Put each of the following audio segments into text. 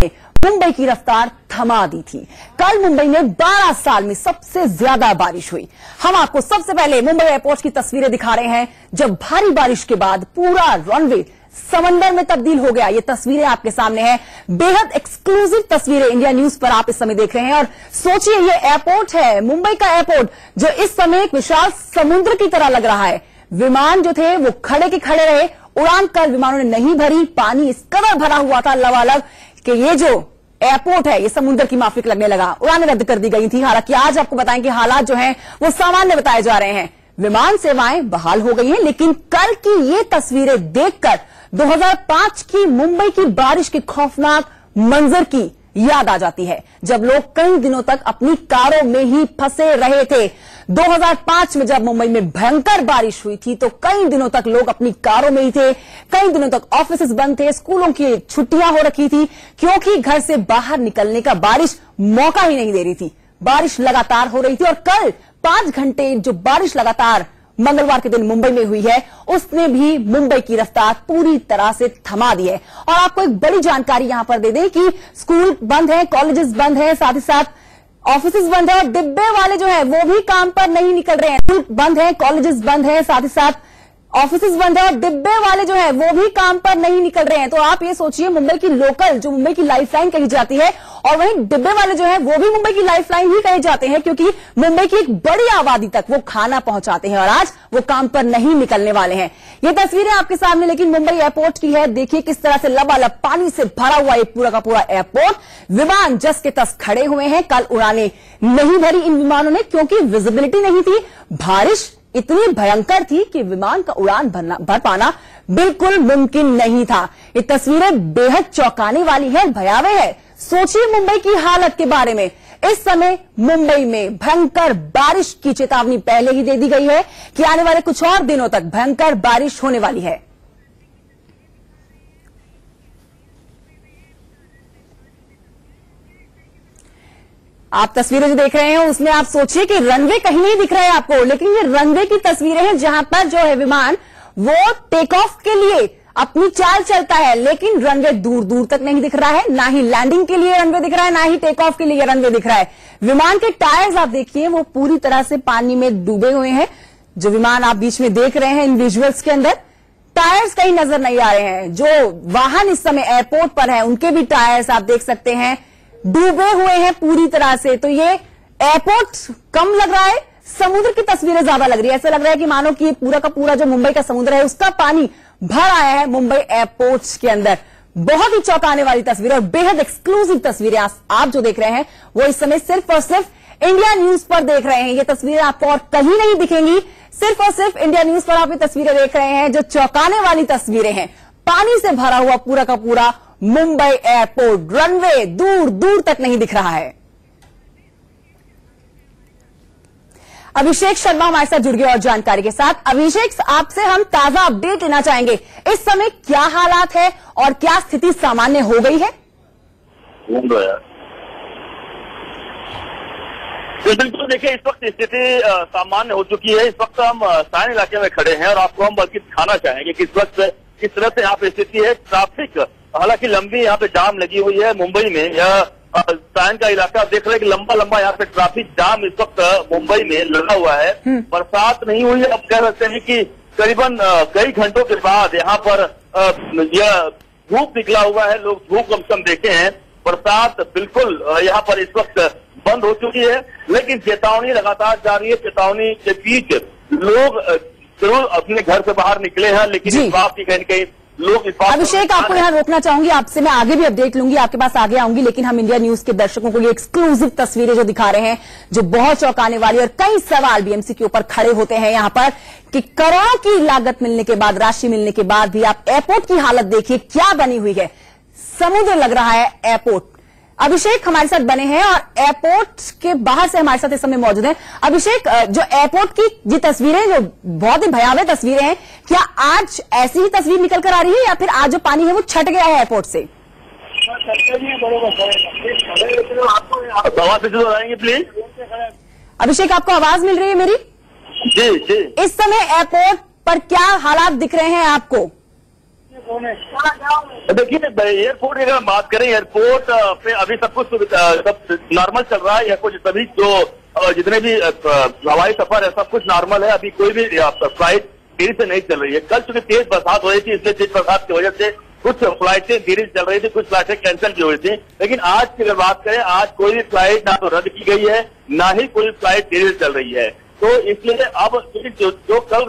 ने मुंबई की रफ्तार थमा दी थी। कल मुंबई में 12 साल में सबसे ज्यादा बारिश हुई। हम आपको सबसे पहले मुंबई एयरपोर्ट की तस्वीरें दिखा रहे हैं, जब भारी बारिश के बाद पूरा रनवे समंदर में तब्दील हो गया। ये तस्वीरें आपके सामने हैं, बेहद एक्सक्लूसिव तस्वीरें इंडिया न्यूज पर आप इस समय देख रहे हैं। और सोचिए, ये एयरपोर्ट है, मुंबई का एयरपोर्ट, जो इस समय एक विशाल समुद्र की तरह लग रहा है। विमान जो थे वो खड़े के खड़े रहे, उड़ान कल विमानों ने नहीं भरी। पानी इस कदर भरा हुआ था लबालब कि ये जो एयरपोर्ट है ये समुद्र की माफिक लगने लगा। उड़ानें रद्द कर दी गई थी। हालांकि आज आपको बताएं कि हालात जो हैं वो सामान्य बताए जा रहे हैं, विमान सेवाएं बहाल हो गई हैं। लेकिन कल की ये तस्वीरें देखकर 2005 की मुंबई की बारिश के खौफनाक मंजर की याद आ जाती है, जब लोग कई दिनों तक अपनी कारों में ही फंसे रहे थे। 2005 में जब मुंबई में भयंकर बारिश हुई थी तो कई दिनों तक लोग अपनी कारों में ही थे, कई दिनों तक ऑफिस बंद थे, स्कूलों की छुट्टियां हो रखी थी, क्योंकि घर से बाहर निकलने का बारिश मौका ही नहीं दे रही थी। बारिश लगातार हो रही थी और कल 5 घंटे जो बारिश लगातार मंगलवार के दिन मुंबई में हुई है, उसने भी मुंबई की रफ्तार पूरी तरह से थमा दी है। और आपको एक बड़ी जानकारी यहां पर दे दें कि स्कूल बंद है, कॉलेजेस बंद है, साथ ही साथ ऑफिस बंद है और डिब्बे वाले जो है वो भी काम पर नहीं निकल रहे हैं। स्कूल बंद है, कॉलेजेस बंद है, साथ ही साथ ऑफिस बंद है और डिब्बे वाले जो है वो भी काम पर नहीं निकल रहे हैं। तो आप ये सोचिए, मुंबई की लोकल जो मुंबई की लाइफलाइन कही जाती है, और वहीं डिब्बे वाले जो है वो भी मुंबई की लाइफलाइन ही कहे जाते हैं, क्योंकि मुंबई की एक बड़ी आबादी तक वो खाना पहुंचाते हैं और आज वो काम पर नहीं निकलने वाले हैं। ये तस्वीरें आपके सामने लेकिन मुंबई एयरपोर्ट की है। देखिए किस तरह से लबालब पानी से भरा हुआ एक पूरा का पूरा एयरपोर्ट, विमान जस के तस खड़े हुए हैं। कल उड़ानें नहीं भरी इन विमानों ने, क्योंकि विजिबिलिटी नहीं थी। बारिश इतनी भयंकर थी कि विमान का उड़ान भर पाना बिल्कुल मुमकिन नहीं था। ये तस्वीरें बेहद चौंकाने वाली है, भयावह है। सोचिए मुंबई की हालत के बारे में। इस समय मुंबई में भयंकर बारिश की चेतावनी पहले ही दे दी गई है कि आने वाले कुछ और दिनों तक भयंकर बारिश होने वाली है। आप तस्वीरें जो देख रहे हैं उसमें आप सोचिए कि रनवे कहीं नहीं दिख रहा है आपको, लेकिन ये रनवे की तस्वीरें हैं जहां पर जो है विमान वो टेक ऑफ के लिए अपनी चाल चलता है, लेकिन रनवे दूर दूर तक नहीं दिख रहा है। ना ही लैंडिंग के लिए रनवे दिख रहा है, ना ही टेक ऑफ के लिए रनवे दिख रहा है। विमान के टायर्स आप देखिए वो पूरी तरह से पानी में डूबे हुए हैं। जो विमान आप बीच में देख रहे हैं इन विजुअल्स के अंदर, टायर्स कहीं नजर नहीं आ रहे हैं। जो वाहन इस समय एयरपोर्ट पर है उनके भी टायर्स आप देख सकते हैं डूबे हुए हैं पूरी तरह से। तो ये एयरपोर्ट कम लग रहा है, समुद्र की तस्वीरें ज्यादा लग रही है। ऐसा लग रहा है कि मानो कि पूरा का पूरा जो मुंबई का समुद्र है उसका पानी भर आया है मुंबई एयरपोर्ट के अंदर। बहुत ही चौंकाने वाली तस्वीर और बेहद एक्सक्लूसिव तस्वीरें आप जो देख रहे हैं वो इस समय सिर्फ और सिर्फ इंडिया न्यूज पर देख रहे हैं। ये तस्वीरें आपको और कहीं नहीं दिखेंगी, सिर्फ और सिर्फ इंडिया न्यूज पर आप ये तस्वीरें देख रहे हैं, जो चौंकाने वाली तस्वीरें हैं। पानी से भरा हुआ पूरा का पूरा मुंबई एयरपोर्ट, रनवे दूर दूर तक नहीं दिख रहा है। अभिषेक शर्मा हमारे साथ जुड़ गए और जानकारी के साथ। अभिषेक, आपसे हम ताजा अपडेट लेना चाहेंगे, इस समय क्या हालात है और क्या स्थिति सामान्य हो गई है? बिल्कुल, देखिए इस वक्त स्थिति सामान्य हो चुकी है। इस वक्त हम साइन इलाके में खड़े हैं और आपको हम बल्कि दिखाना चाहेंगे कि इस वक्त किस तरह से यहाँ पे स्थिति है। ट्रैफिक हालांकि लंबी यहाँ पे जाम लगी हुई है मुंबई में। यह साइन का इलाका देख रहे हैं कि लंबा लंबा यहाँ पे ट्रैफिक जाम इस वक्त मुंबई में लगा हुआ है। बरसात नहीं हुई है, अब कह सकते हैं कि करीबन कई घंटों के बाद यहाँ पर यह धूप निकला हुआ है। लोग धूप कम से कम देखे हैं। बरसात बिल्कुल यहाँ पर इस वक्त बंद हो चुकी है, लेकिन चेतावनी लगातार जारी है। चेतावनी के बीच लोग जरूर अपने घर से बाहर निकले हैं, लेकिन इस बात की कहीं न कहीं लोग इस बात। अभिषेक, आपको यहाँ रोकना चाहूंगी, आपसे मैं आगे भी अपडेट लूंगी, आपके पास आगे आऊंगी, लेकिन हम इंडिया न्यूज के दर्शकों को ये एक्सक्लूसिव तस्वीरें जो दिखा रहे हैं जो बहुत चौंकाने वाली, और कई सवाल बीएमसी के ऊपर खड़े होते हैं यहाँ पर कि करोड़ों की लागत मिलने के बाद, राशि मिलने के बाद भी आप एयरपोर्ट की हालत देखिए क्या बनी हुई है। समुद्र लग रहा है एयरपोर्ट। अभिषेक हमारे साथ बने हैं और एयरपोर्ट के बाहर से हमारे साथ इस समय मौजूद हैं। अभिषेक, जो एयरपोर्ट की ये तस्वीरें जो बहुत ही भयावह तस्वीरें हैं, क्या आज ऐसी ही तस्वीर निकल कर आ रही है या फिर आज जो पानी है वो छट गया है एयरपोर्ट से? प्लीज अभिषेक, आपको आवाज मिल रही है मेरी? जी जी। इस समय एयरपोर्ट पर क्या हालात दिख रहे हैं आपको? देखिए एयरपोर्ट की अगर हम बात करें, एयरपोर्ट पे अभी सब कुछ सब नॉर्मल चल रहा है। या कुछ सभी जो जितने भी हवाई सफर है सब कुछ नॉर्मल है। अभी कोई भी फ्लाइट देरी से नहीं चल रही है। कल चूंकि तेज बरसात हो रही थी, इसलिए तेज बरसात की वजह से कुछ फ्लाइटें देरी से चल रही थी, कुछ फ्लाइटें कैंसिल की हुई थी। लेकिन आज की अगर बात करें, आज कोई भी फ्लाइट ना तो रद्द की गई है, ना ही कोई फ्लाइट देरी से चल रही है। तो इसलिए अब जो कल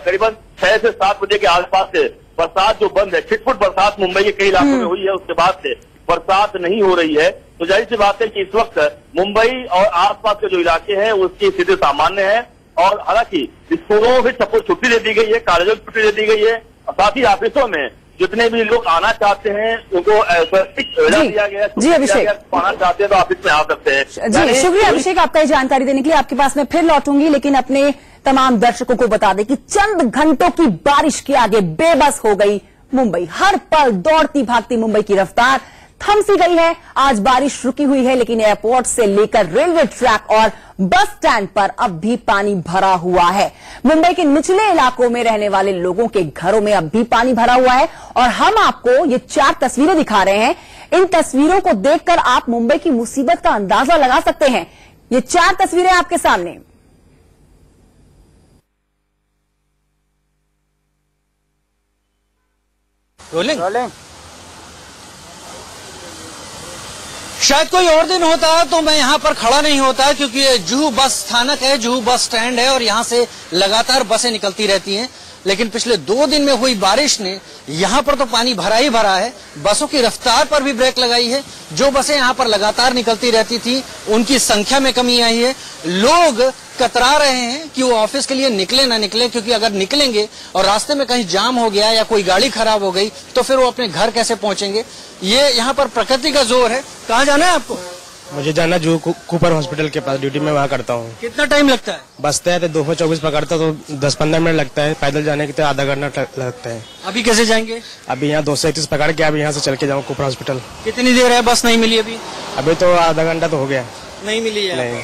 करीबन 6 से 7 बजे के आसपास से बरसात जो बंद है, छिटपुट बरसात मुंबई के कई इलाकों में हुई है, उसके बाद से बरसात नहीं हो रही है। तो जाहिर सी बात है कि इस वक्त मुंबई और आसपास के जो इलाके हैं उसकी स्थिति सामान्य है। और हालांकि स्कूलों में भी सबको छुट्टी दे दी गई है, कॉलेजों को छुट्टी दे दी गई है, और साथ ही ऑफिसों में जितने भी लोग आना चाहते हैं उनको दिया गया। जी अभिषेक, आना चाहते हैं तो ऑफिस में आ सकते हैं। जी शुक्रिया अभिषेक आपका ये जानकारी देने के लिए। आपके पास में फिर लौटूंगी, लेकिन अपने तमाम दर्शकों को बता दें कि चंद घंटों की बारिश के आगे बेबस हो गई मुंबई। हर पल दौड़ती भागती मुंबई की रफ्तार थम सी गई है। आज बारिश रुकी हुई है, लेकिन एयरपोर्ट से लेकर रेलवे ट्रैक और बस स्टैंड पर अब भी पानी भरा हुआ है। मुंबई के निचले इलाकों में रहने वाले लोगों के घरों में अब भी पानी भरा हुआ है। और हम आपको ये 4 तस्वीरें दिखा रहे हैं। इन तस्वीरों को देखकर आप मुंबई की मुसीबत का अंदाजा लगा सकते हैं। ये 4 तस्वीरें आपके सामने। रोलिंग। शायद कोई और दिन होता है तो मैं यहाँ पर खड़ा नहीं होता, क्योंकि ये जुहू बस स्थानक है, जुहू बस स्टैंड है और यहाँ से लगातार बसें निकलती रहती हैं। लेकिन पिछले 2 दिन में हुई बारिश ने यहाँ पर तो पानी भरा ही भरा है। बसों की रफ्तार पर भी ब्रेक लगाई है। जो बसें यहाँ पर लगातार निकलती रहती थी उनकी संख्या में कमी आई है। लोग कतरा रहे हैं कि वो ऑफिस के लिए निकले ना निकले, क्योंकि अगर निकलेंगे और रास्ते में कहीं जाम हो गया या कोई गाड़ी खराब हो गई तो फिर वो अपने घर कैसे पहुंचेंगे। ये यहाँ पर प्रकृति का जोर है। कहाँ जाना है आपको? मुझे जाना जो कूपर हॉस्पिटल के पास, ड्यूटी में वहाँ करता हूँ। कितना टाइम लगता है? बसते हैं तो 224 पकड़ता तो 10-15 मिनट लगता है। पैदल जाने के तो आधा घंटा लगता है। अभी कैसे जाएंगे? अभी यहाँ 231 पकड़ के अभी यहाँ से चल के जाऊँ कूपर हॉस्पिटल। कितनी देर है? बस नहीं मिली अभी? अभी तो आधा घंटा तो हो गया। नहीं मिली है? नहीं।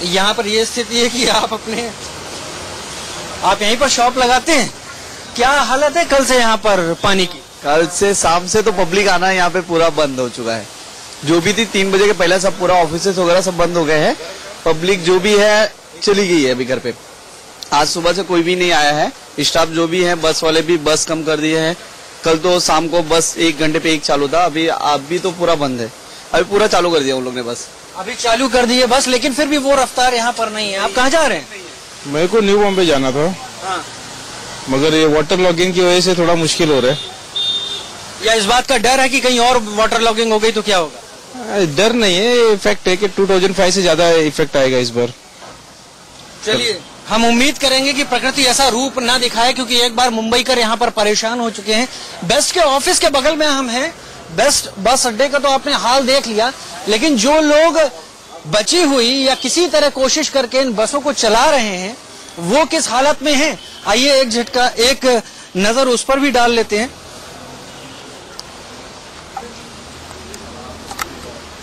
यहाँ पर ये स्थिति है कि आप यहीं पर शॉप लगाते हैं। क्या हालत है कल से यहाँ पर पानी की? कल से शाम से तो पब्लिक आना यहाँ पे पूरा बंद हो चुका है। जो भी थी 3 बजे के पहले सब पूरा ऑफिसेस वगैरह सब बंद हो गए हैं। पब्लिक जो भी है चली गई है अभी घर पे। आज सुबह से कोई भी नहीं आया है। स्टाफ जो भी है, बस वाले भी बस कम कर दिए हैं। कल तो शाम को बस 1 घंटे पे 1 चालू था, अभी तो पूरा बंद है। अभी पूरा चालू कर दिया उन लोग ने बस। अभी चालू कर दिए बस, लेकिन फिर भी वो रफ्तार यहाँ पर नहीं है। आप कहाँ जा रहे हैं? मेरे को न्यू बॉम्बे जाना था। हाँ। मगर ये वाटर लॉगिंग की वजह से थोड़ा मुश्किल हो रहा है। या इस बात का डर है कि कहीं और वाटर लॉगिंग हो गई तो क्या होगा? डर नहीं है, इफेक्ट है कि 2005 से ज्यादा इफेक्ट आएगा इस बार। चलिए, हम उम्मीद करेंगे कि प्रकृति ऐसा रूप ना दिखाए, क्योंकि एक बार मुंबई कर यहाँ पर परेशान हो चुके हैं। बेस्ट के ऑफिस के बगल में हम हैं। बेस्ट बस अड्डे का तो आपने हाल देख लिया, लेकिन जो लोग बची हुई या किसी तरह कोशिश करके इन बसों को चला रहे हैं वो किस हालत में हैं, आइए एक नजर उस पर भी डाल लेते हैं।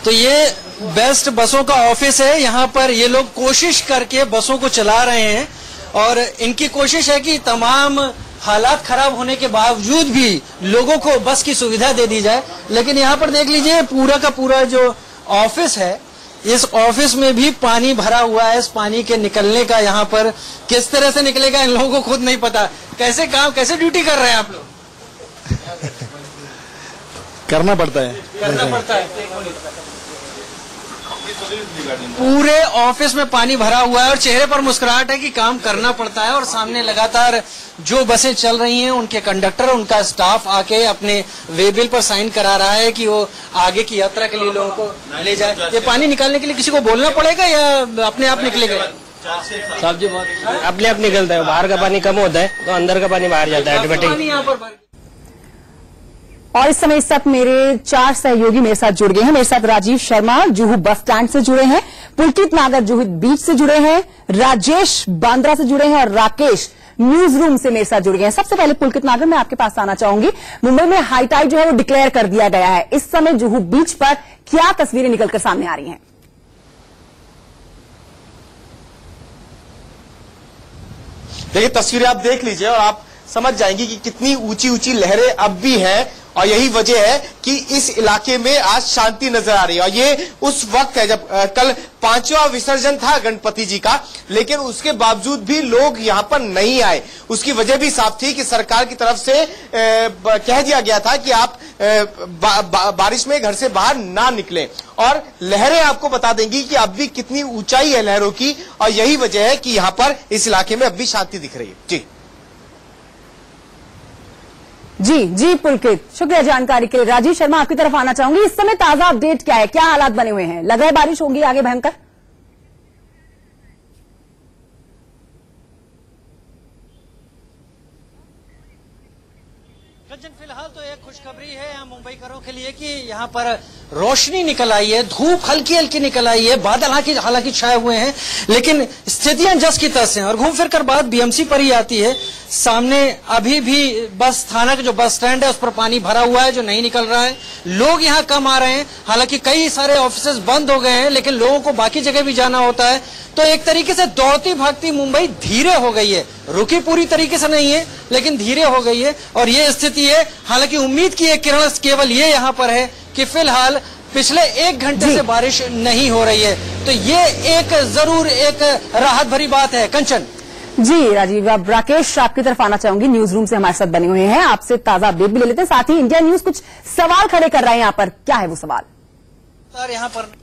तो ये बेस्ट बसों का ऑफिस है। यहाँ पर ये लोग कोशिश करके बसों को चला रहे हैं और इनकी कोशिश है कि तमाम हालात खराब होने के बावजूद भी लोगों को बस की सुविधा दे दी जाए। लेकिन यहाँ पर देख लीजिए, पूरा का पूरा जो ऑफिस है, इस ऑफिस में भी पानी भरा हुआ है। इस पानी के निकलने का यहाँ पर किस तरह से निकलेगा इन लोगों को खुद नहीं पता। कैसे ड्यूटी कर रहे हैं आप लोग? करना पड़ता है। पूरे ऑफिस में पानी भरा हुआ है और चेहरे पर मुस्कुराहट है कि काम करना पड़ता है। और सामने लगातार जो बसें चल रही हैं उनके कंडक्टर, उनका स्टाफ आके अपने वे बिल पर साइन करा रहा है कि वो आगे की यात्रा के लिए लोगों को ले जाए। ये पानी निकालने के लिए किसी को बोलना पड़ेगा या अपने आप निकलेगा? साहब जी, बहुत अपने आप निकलता है। बाहर का पानी कम होता है तो अंदर का पानी बाहर जाता है ऑटोमेटिक। और इस समय इस वक्त मेरे 4 सहयोगी मेरे साथ जुड़ गए हैं। मेरे साथ राजीव शर्मा जुहू बस स्टैंड से जुड़े हैं, पुलकित नागर जुहू बीच से जुड़े हैं, राजेश बांद्रा से जुड़े हैं और राकेश न्यूज रूम से मेरे साथ जुड़ गए हैं। सबसे पहले पुलकित नागर, मैं आपके पास आना चाहूंगी। मुंबई में हाई टाइड जो है वो डिक्लेयर कर दिया गया है। इस समय जुहू बीच पर क्या तस्वीरें निकलकर सामने आ रही हैं? देखिए तस्वीरें आप देख लीजिए और आप समझ जाएंगे कि कितनी ऊंची ऊंची लहरें अब भी हैं और यही वजह है कि इस इलाके में आज शांति नजर आ रही है। और ये उस वक्त है जब कल 5वां विसर्जन था गणपति जी का, लेकिन उसके बावजूद भी लोग यहां पर नहीं आए। उसकी वजह भी साफ थी कि सरकार की तरफ से कह दिया गया था कि आप बारिश में घर से बाहर ना निकलें। और लहरें आपको बता देंगी कि अब भी कितनी ऊंचाई है लहरों की, और यही वजह है कि यहां पर इस इलाके में अब भी शांति दिख रही है। जी पुलकित, शुक्रिया जानकारी के लिए। राजीव शर्मा, आपकी तरफ आना चाहूंगी। इस समय ताजा अपडेट क्या है, क्या हालात बने हुए हैं? लग रहा है बारिश होगी आगे भयंकर? फिलहाल तो एक खुशखबरी है यहाँ मुंबईकरों के लिए कि यहाँ पर रोशनी निकल आई है, धूप हल्की हल्की निकल आई है, बादल हालांकि छाए हुए हैं, लेकिन स्थितियां जस की तस हैं। और घूम फिर कर बात बीएमसी पर ही आती है। सामने अभी भी बस स्थानक जो बस स्टैंड है उस पर पानी भरा हुआ है जो नहीं निकल रहा है। लोग यहाँ कम आ रहे हैं, हालांकि कई सारे ऑफिसेज बंद हो गए हैं, लेकिन लोगों को बाकी जगह भी जाना होता है। तो एक तरीके से दौड़ती भागती मुंबई धीरे हो गई है, रुकी पूरी तरीके से नहीं है लेकिन धीरे हो गई है। और ये स्थिति है, हालांकि उम्मीद की एक किरण केवल ये यहाँ पर है कि फिलहाल पिछले 1 घंटे से बारिश नहीं हो रही है, तो ये एक जरूर एक राहत भरी बात है। कंचन जी राजीव, अब राकेश आपकी तरफ आना चाहूंगी। न्यूज रूम से हमारे साथ बने हुए हैं, आपसे ताजा अपडेट भी ले लेते हैं। साथ ही इंडिया न्यूज कुछ सवाल खड़े कर रहा है यहाँ पर, क्या है वो सवाल? सर यहाँ पर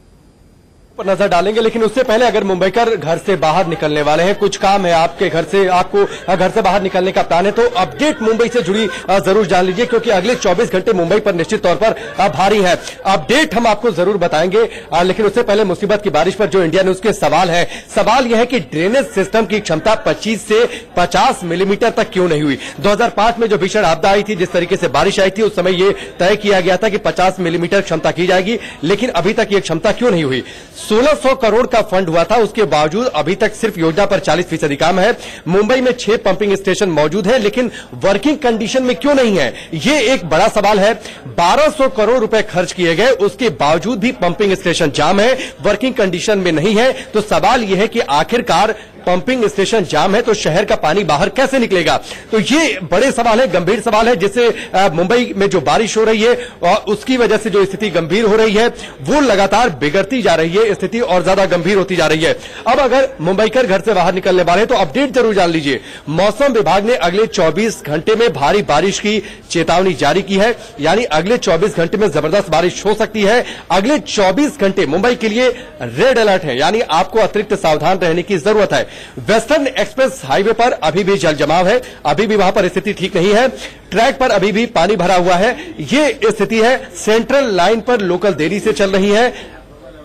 नजर डालेंगे, लेकिन उससे पहले अगर मुंबईकर घर से बाहर निकलने वाले हैं, कुछ काम है आपके घर से, आपको घर से बाहर निकलने का प्लान है, तो अपडेट मुंबई से जुड़ी जरूर जान लीजिए, क्योंकि अगले 24 घंटे मुंबई पर निश्चित तौर पर भारी है। अपडेट हम आपको जरूर बताएंगे, लेकिन उससे पहले मुसीबत की बारिश पर जो इंडिया न्यूज के सवाल है, सवाल यह है कि ड्रेनेज सिस्टम की क्षमता 25 से 50 मिलीमीटर तक क्यों नहीं हुई? 2005 में जो भीषण आपदा आई थी, जिस तरीके से बारिश आई थी, उस समय यह तय किया गया था कि 50 मिलीमीटर क्षमता की जाएगी, लेकिन अभी तक यह क्षमता क्यों नहीं हुई? 1600 करोड़ का फंड हुआ था, उसके बावजूद अभी तक सिर्फ योजना पर 40% काम है। मुंबई में 6 पंपिंग स्टेशन मौजूद है, लेकिन वर्किंग कंडीशन में क्यों नहीं है, ये एक बड़ा सवाल है। 1200 करोड़ रुपए खर्च किए गए, उसके बावजूद भी पंपिंग स्टेशन जाम है, वर्किंग कंडीशन में नहीं है। तो सवाल यह है कि आखिरकार पंपिंग स्टेशन जाम है तो शहर का पानी बाहर कैसे निकलेगा? तो ये बड़े सवाल है, गंभीर सवाल है, जिससे मुंबई में जो बारिश हो रही है और उसकी वजह से जो स्थिति गंभीर हो रही है, वो लगातार बिगड़ती जा रही है, स्थिति और ज्यादा गंभीर होती जा रही है। अब अगर मुंबईकर घर से बाहर निकलने वाले हैं तो अपडेट जरूर जान लीजिए। मौसम विभाग ने अगले 24 घंटे में भारी बारिश की चेतावनी जारी की है, यानी अगले 24 घंटे में जबरदस्त बारिश हो सकती है। अगले 24 घंटे मुंबई के लिए रेड अलर्ट है, यानी आपको अतिरिक्त सावधान रहने की जरूरत है। वेस्टर्न एक्सप्रेस हाईवे पर अभी भी जल जमाव है, अभी भी वहां पर स्थिति ठीक नहीं है। ट्रैक पर अभी भी पानी भरा हुआ है, ये स्थिति है। सेंट्रल लाइन पर लोकल देरी से चल रही है,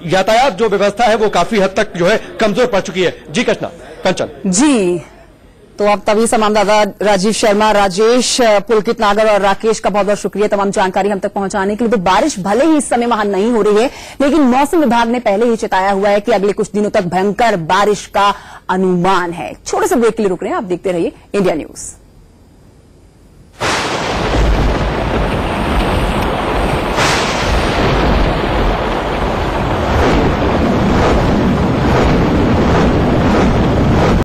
यातायात जो व्यवस्था है वो काफी हद तक जो है कमजोर पड़ चुकी है। जी कंचन जी, तो अब तभी संवाददाता राजीव शर्मा, राजेश, पुलकित नागर और राकेश का बहुत बहुत शुक्रिया तमाम जानकारी हम तक पहुंचाने के लिए। तो बारिश भले ही इस समय वहां नहीं हो रही है, लेकिन मौसम विभाग ने पहले ही चेताया हुआ है कि अगले कुछ दिनों तक भयंकर बारिश का अनुमान है। छोटे से ब्रेक के लिए रुक रहे हैं, आप देखते रहिए इंडिया न्यूज।